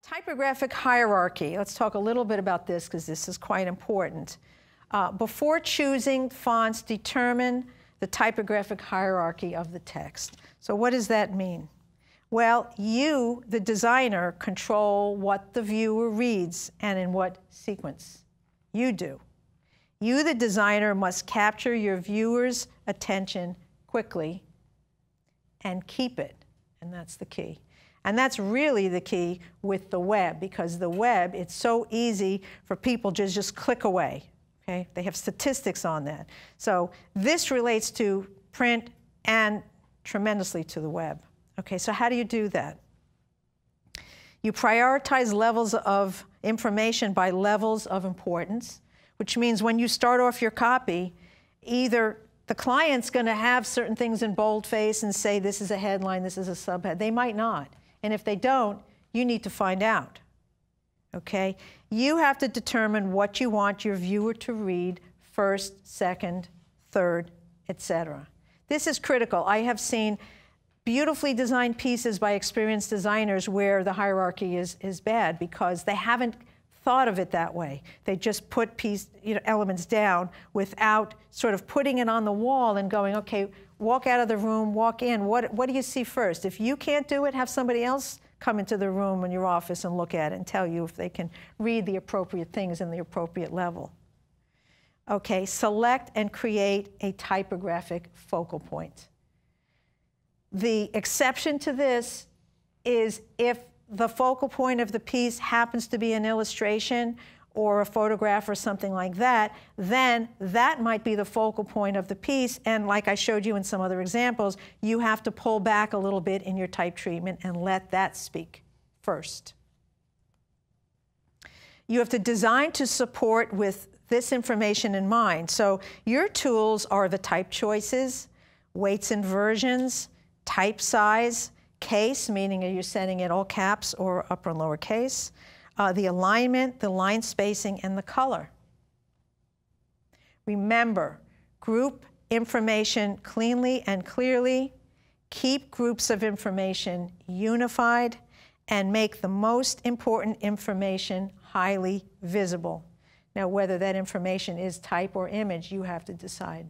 Typographic hierarchy. Let's talk a little bit about this because this is quite important. Before choosing fonts, determine the typographic hierarchy of the text. So what does that mean? Well, you, the designer, control what the viewer reads and in what sequence. You do. You, the designer, must capture your viewer's attention quickly and keep it, and that's the key. And that's really the key with the web, because the web, it's so easy for people to just click away, okay? They have statistics on that. So this relates to print and tremendously to the web. Okay, so how do you do that? You prioritize levels of information by levels of importance, which means when you start off your copy, either the client's going to have certain things in boldface and say this is a headline, this is a subhead. They might not. And if they don't, you need to find out. Okay? You have to determine what you want your viewer to read first, second, third, etc. This is critical. I have seen beautifully designed pieces by experienced designers where the hierarchy is bad because they haven't thought of it that way. They just put elements down without sort of putting it on the wall and going, okay, walk out of the room, walk in. What do you see first? If you can't do it, have somebody else come into the room in your office and look at it and tell you if they can read the appropriate things in the appropriate level. Okay, select and create a typographic focal point. The exception to this is if the focal point of the piece happens to be an illustration or a photograph or something like that, then that might be the focal point of the piece. And like I showed you in some other examples, you have to pull back a little bit in your type treatment and let that speak first. You have to design to support with this information in mind. So your tools are the type choices, weights and versions, type size, case, meaning are you sending it all caps or upper and lower case, the alignment, the line spacing, and the color. Remember, group information cleanly and clearly, keep groups of information unified, and make the most important information highly visible. Now, whether that information is type or image, you have to decide.